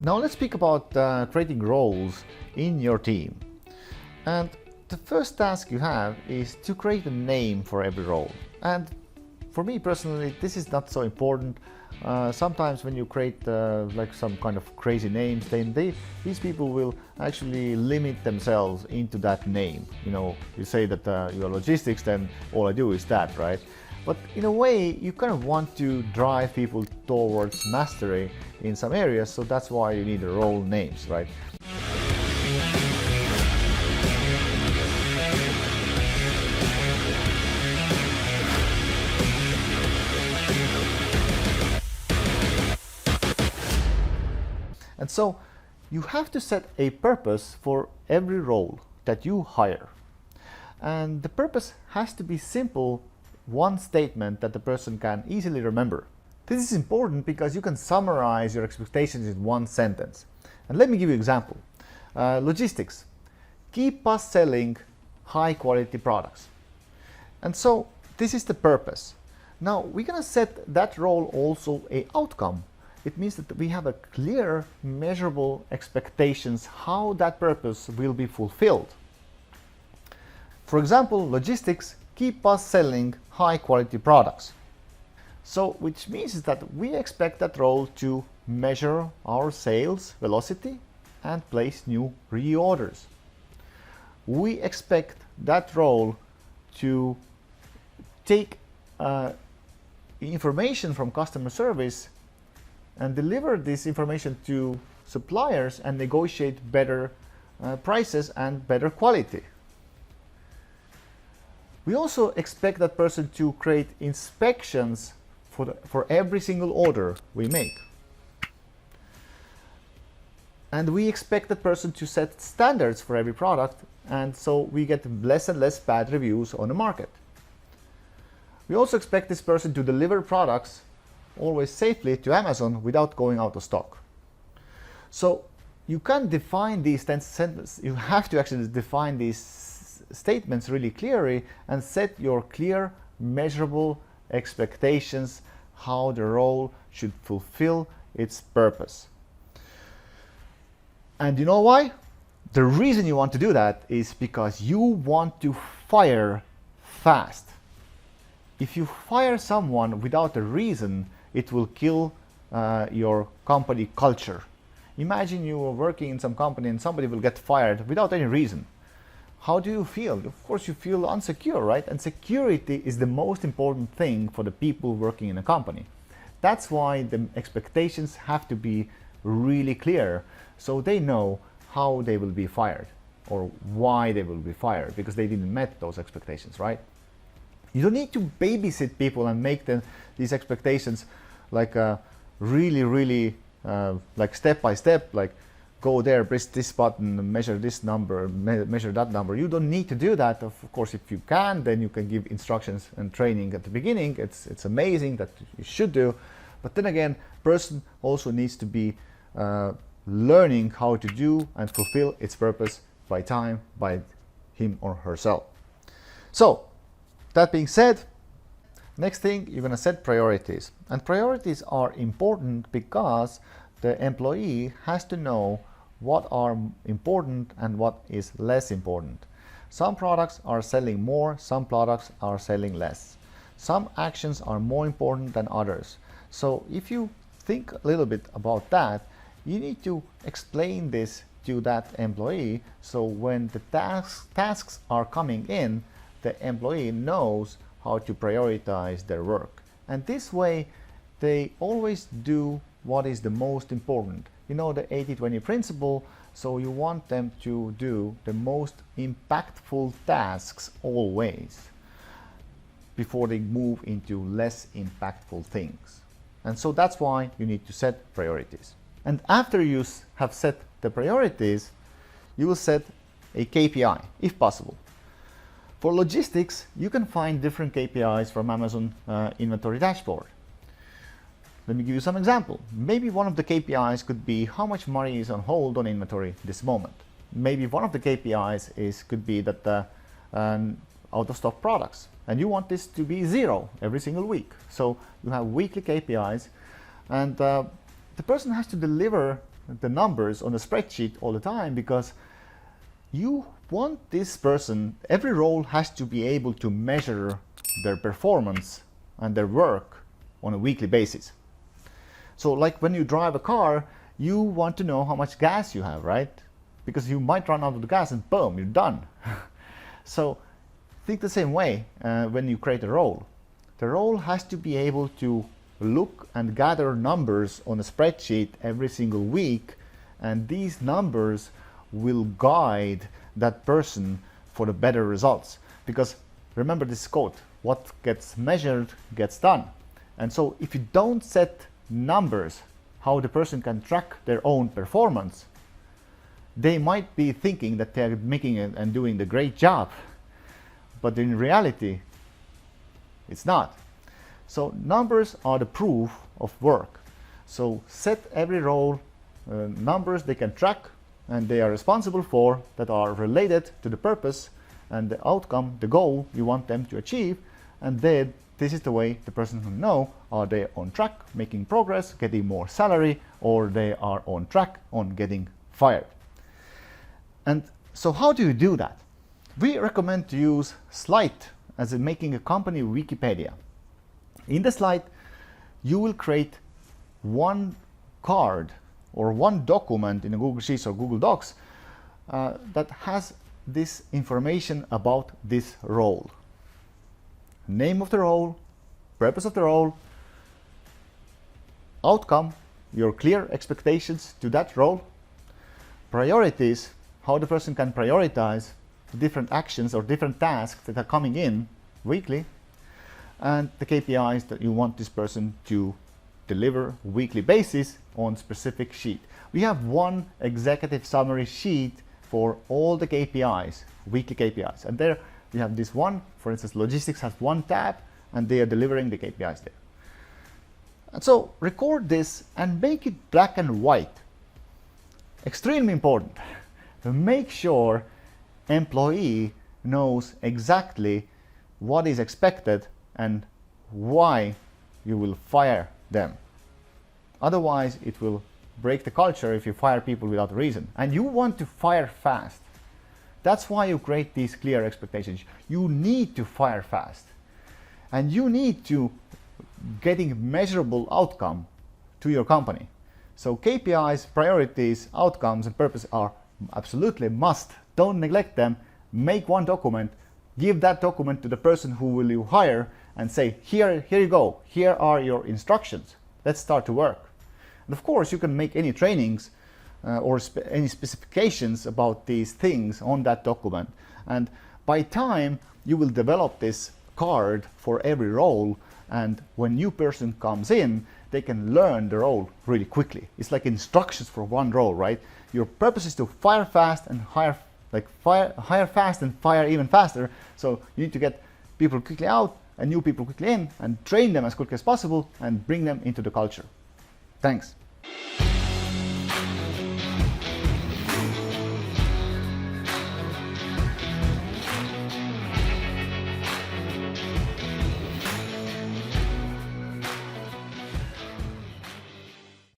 Now let's speak about creating roles in your team. And the first task you have is to create a name for every role. And for me personally, this is not so important. Sometimes when you create like some kind of crazy names, then these people will actually limit themselves into that name. You know, you say that you are logistics, then all I do is that, right? But in a way, you kind of want to drive people towards mastery in some areas, so that's why you need the role names, right? And so you have to set a purpose for every role that you hire. And the purpose has to be simple, one statement that the person can easily remember. This is important because you can summarize your expectations in one sentence. And let me give you an example. Logistics. Keep us selling high quality products. And so this is the purpose. Now we're going to set that role also an outcome. It means that we have a clear, measurable expectations how that purpose will be fulfilled. For example, logistics keep us selling high quality products. So, which means is that we expect that role to measure our sales velocity and place new reorders. We expect that role to take information from customer service and deliver this information to suppliers and negotiate better prices and better quality. We also expect that person to create inspections for every single order we make. And we expect that person to set standards for every product, and so we get less and less bad reviews on the market. We also expect this person to deliver products always safely to Amazon without going out of stock. So you can't define these sentences. You have to actually define these statements really clearly and set your clear, measurable expectations how the role should fulfill its purpose. And you know why? The reason you want to do that is because you want to fire fast. If you fire someone without a reason, it will kill your company culture. Imagine you are working in some company and somebody will get fired without any reason. How do you feel? Of course you feel insecure, right? And security is the most important thing for the people working in a company. That's why the expectations have to be really clear, so they know how they will be fired or why they will be fired, because they didn't meet those expectations, right? You don't need to babysit people and make these expectations like really like step by step, like go there, press this button, measure this number, measure that number. You don't need to do that. Of course, if you can, then you can give instructions and training at the beginning. It's amazing, that you should do. But then again, person also needs to be learning how to do and fulfill its purpose by time, by him or herself. So, that being said, next thing, you're going to set priorities. And priorities are important because the employee has to know what are important and what is less important. Some products are selling more, some products are selling less. Some actions are more important than others. So if you think a little bit about that, you need to explain this to that employee, so when the tasks are coming in, the employee knows how to prioritize their work. And this way, they always do what is the most important. You know the 80-20 principle, so you want them to do the most impactful tasks always before they move into less impactful things. And so that's why you need to set priorities. And after you have set the priorities, you will set a KPI, if possible. For logistics, you can find different KPIs from Amazon inventory dashboard. Let me give you some example. Maybe one of the KPIs could be how much money is on hold on inventory this moment. Maybe one of the KPIs could be that out of stock products, and you want this to be 0 every single week. So you have weekly KPIs, and the person has to deliver the numbers on the spreadsheet all the time, because you want this person, every role has to be able to measure their performance and their work on a weekly basis. So like when you drive a car, you want to know how much gas you have, right? Because you might run out of the gas and boom, you're done. So think the same way when you create a role. The role has to be able to look and gather numbers on a spreadsheet every single week, and these numbers will guide that person for the better results. Because remember this quote, what gets measured gets done. And so if you don't set numbers how the person can track their own performance, they might be thinking that they're making it and doing the great job, but in reality it's not. So numbers are the proof of work. So set every role numbers they can track and they are responsible for, that are related to the purpose and the outcome, the goal you want them to achieve, and then this is the way the person will know, are they on track, making progress, getting more salary, or they are on track on getting fired. And so how do you do that? We recommend to use Slide as in making a company Wikipedia. In the slide, you will create one card or one document in a Google Sheets or Google Docs that has this information about this role. Name of the role, purpose of the role, outcome, your clear expectations to that role, priorities, how the person can prioritize the different actions or different tasks that are coming in weekly, and the KPIs that you want this person to deliver weekly basis on specific sheet. We have one executive summary sheet for all the KPIs, weekly KPIs, and there we have this one. For instance, logistics has one tab and they are delivering the KPIs there. And so record this and make it black and white. Extremely important. Make sure employee knows exactly what is expected and why you will fire them. Otherwise, it will break the culture if you fire people without a reason. And you want to fire fast. That's why you create these clear expectations. You need to fire fast. And you need to getting measurable outcome to your company. So KPIs, priorities, outcomes, and purpose are absolutely must. Don't neglect them. Make one document. Give that document to the person who will you hire and say, here you go. Here are your instructions. Let's start to work. And of course, you can make any trainings or any specifications about these things on that document. And by time, you will develop this card for every role. And when new person comes in, they can learn the role really quickly. It's like instructions for one role, right? Your purpose is to fire fast and hire fast and fire even faster. So you need to get people quickly out and new people quickly in and train them as quickly as possible and bring them into the culture. Thanks.